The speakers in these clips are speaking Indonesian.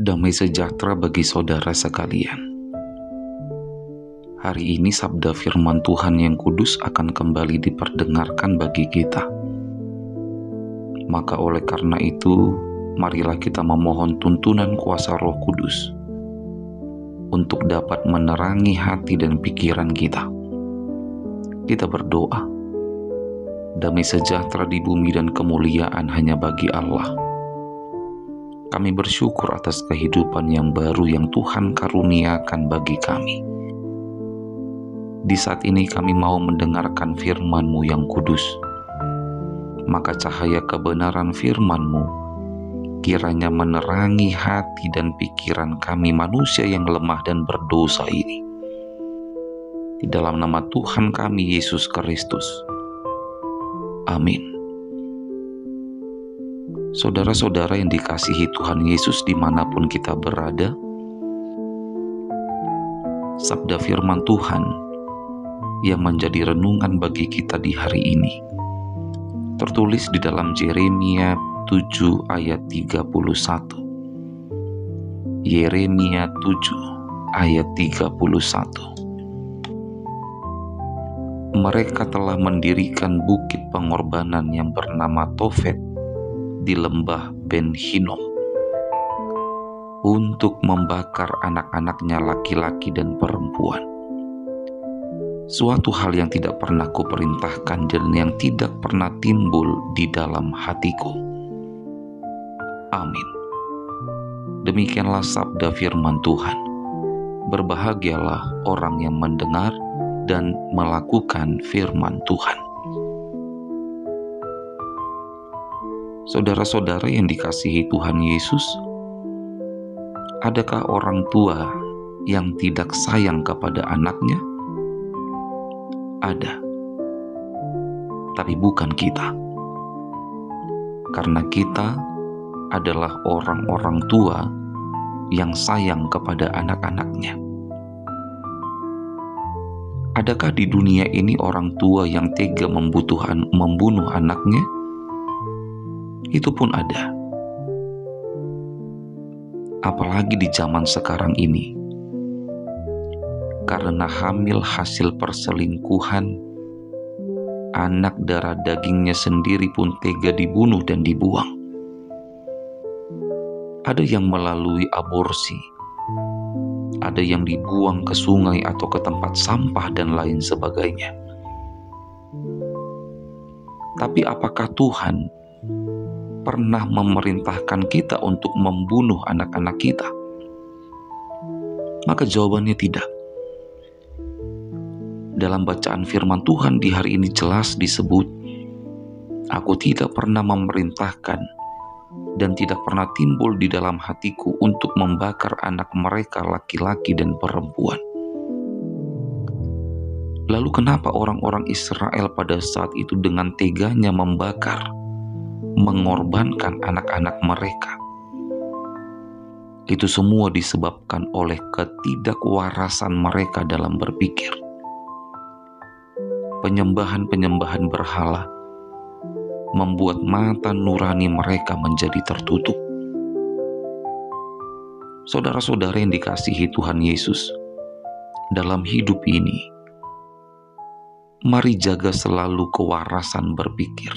Damai sejahtera bagi saudara sekalian. Hari ini sabda firman Tuhan yang kudus akan kembali diperdengarkan bagi kita. Maka oleh karena itu, marilah kita memohon tuntunan kuasa Roh Kudus untuk dapat menerangi hati dan pikiran kita. Kita berdoa, damai sejahtera di bumi dan kemuliaan hanya bagi Allah. Kami bersyukur atas kehidupan yang baru yang Tuhan karuniakan bagi kami. Di saat ini kami mau mendengarkan firman-Mu yang kudus. Maka cahaya kebenaran firman-Mu kiranya menerangi hati dan pikiran kami manusia yang lemah dan berdosa ini. Di dalam nama Tuhan kami Yesus Kristus. Amin. Saudara-saudara yang dikasihi Tuhan Yesus dimanapun kita berada, sabda firman Tuhan yang menjadi renungan bagi kita di hari ini tertulis di dalam Yeremia 7 ayat 31. Yeremia 7 ayat 31. Mereka telah mendirikan bukit pengorbanan yang bernama Tofet di lembah Ben Hinnom untuk membakar anak-anaknya laki-laki dan perempuan. Suatu hal yang tidak pernah kuperintahkan dan yang tidak pernah timbul di dalam hatiku. Amin. Demikianlah sabda firman Tuhan. Berbahagialah orang yang mendengar dan melakukan firman Tuhan. Saudara-saudara yang dikasihi Tuhan Yesus, adakah orang tua yang tidak sayang kepada anaknya? Ada, tapi bukan kita. Karena kita adalah orang-orang tua yang sayang kepada anak-anaknya. Adakah di dunia ini orang tua yang tega membunuh anaknya? Itu pun ada. Apalagi di zaman sekarang ini. Karena hamil hasil perselingkuhan, anak darah dagingnya sendiri pun tega dibunuh dan dibuang. Ada yang melalui aborsi, ada yang dibuang ke sungai atau ke tempat sampah dan lain sebagainya. Tapi apakah Tuhan pernah memerintahkan kita untuk membunuh anak-anak kita? Maka jawabannya tidak. Dalam bacaan firman Tuhan di hari ini jelas disebut, aku tidak pernah memerintahkan dan tidak pernah timbul di dalam hatiku untuk membakar anak mereka laki-laki dan perempuan. Lalu kenapa orang-orang Israel pada saat itu dengan teganya membakar, mengorbankan anak-anak mereka? Itu semua disebabkan oleh ketidakwarasan mereka dalam berpikir. Penyembahan-penyembahan berhala membuat mata nurani mereka menjadi tertutup. Saudara-saudara yang dikasihi Tuhan Yesus, dalam hidup ini, mari jaga selalu kewarasan berpikir.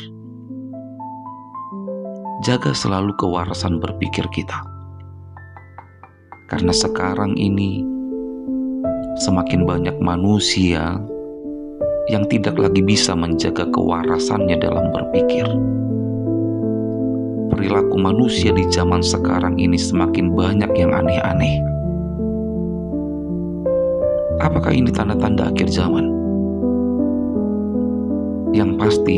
Jaga selalu kewarasan berpikir kita. Karena sekarang ini semakin banyak manusia yang tidak lagi bisa menjaga kewarasannya dalam berpikir. Perilaku manusia di zaman sekarang ini semakin banyak yang aneh-aneh. Apakah ini tanda-tanda akhir zaman? Yang pasti,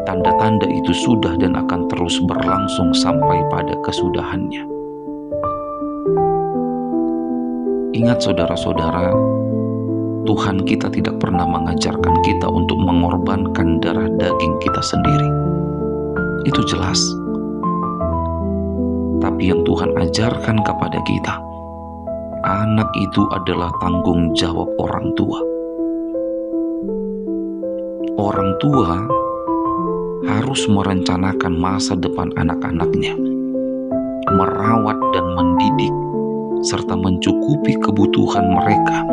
tanda-tanda itu sudah dan akan terus berlangsung sampai pada kesudahannya. Ingat saudara-saudara, Tuhan kita tidak pernah mengajarkan kita untuk mengorbankan darah daging kita sendiri. Itu jelas. Tapi yang Tuhan ajarkan kepada kita, anak itu adalah tanggung jawab orang tua. Orang tua harus merencanakan masa depan anak-anaknya. merawat dan mendidik, serta mencukupi kebutuhan mereka,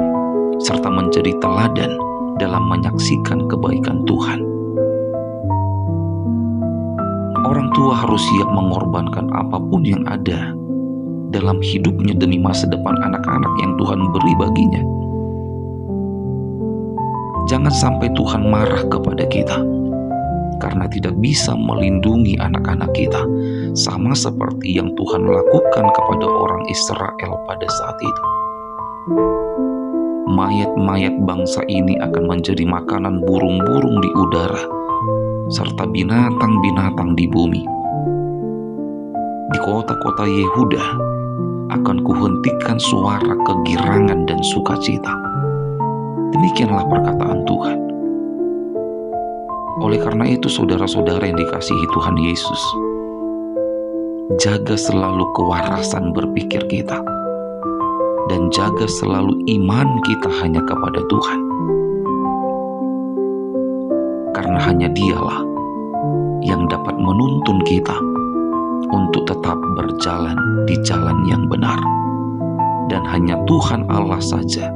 serta menjadi teladan dalam menyaksikan kebaikan Tuhan. Orang tua harus siap mengorbankan apapun yang ada dalam hidupnya demi masa depan anak-anak yang Tuhan beri baginya. Jangan sampai Tuhan marah kepada kita karena tidak bisa melindungi anak-anak kita, sama seperti yang Tuhan lakukan kepada orang Israel pada saat itu. Mayat-mayat bangsa ini akan menjadi makanan burung-burung di udara, serta binatang-binatang di bumi. Di kota-kota Yehuda akan kuhentikan suara kegirangan dan sukacita. Demikianlah perkataan Tuhan. Oleh karena itu, saudara-saudara yang dikasihi Tuhan Yesus, jaga selalu kewarasan berpikir kita, dan jaga selalu iman kita hanya kepada Tuhan. Karena hanya Dialah yang dapat menuntun kita untuk tetap berjalan di jalan yang benar. Dan hanya Tuhan Allah saja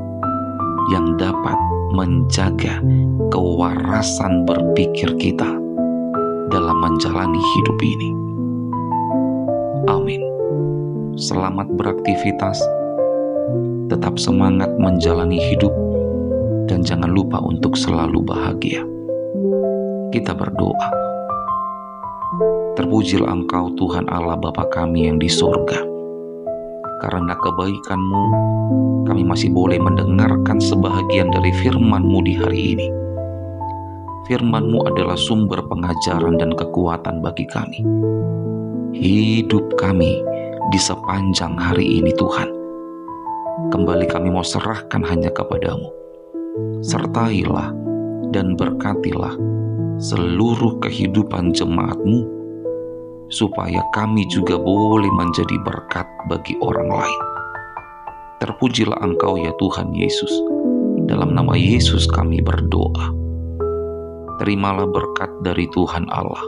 yang dapat menjaga kewarasan berpikir kita dalam menjalani hidup ini. Amin. Selamat beraktivitas, tetap semangat menjalani hidup, dan jangan lupa untuk selalu bahagia. Kita berdoa. Terpujilah Engkau Tuhan Allah Bapa kami yang di sorga. Karena kebaikan-Mu, kami masih boleh mendengarkan sebahagian dari firman-Mu di hari ini. Firman-Mu adalah sumber pengajaran dan kekuatan bagi kami. Hidup kami di sepanjang hari ini Tuhan, kembali kami mau serahkan hanya kepada-Mu. Sertailah dan berkatilah seluruh kehidupan jemaat-Mu, supaya kami juga boleh menjadi berkat bagi orang lain. Terpujilah Engkau ya Tuhan Yesus. Dalam nama Yesus kami berdoa. Terimalah berkat dari Tuhan Allah,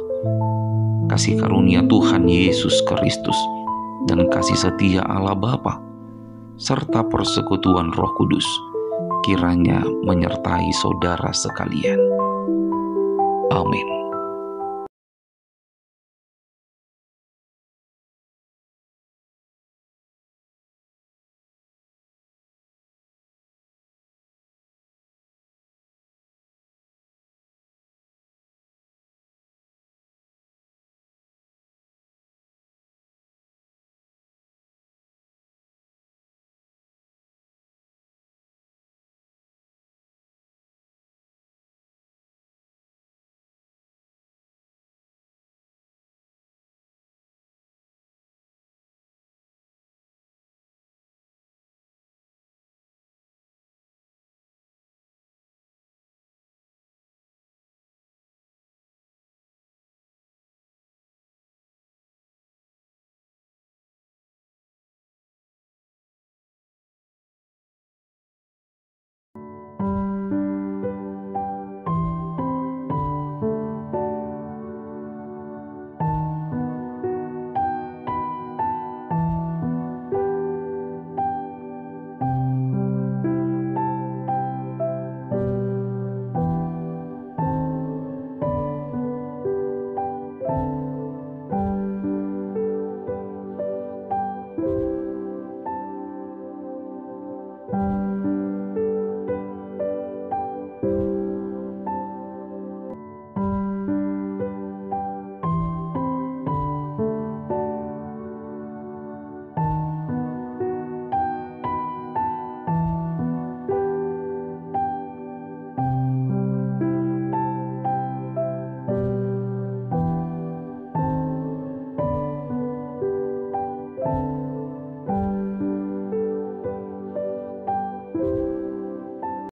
kasih karunia Tuhan Yesus Kristus, dan kasih setia Allah Bapa, serta persekutuan Roh Kudus, kiranya menyertai saudara sekalian. Amin.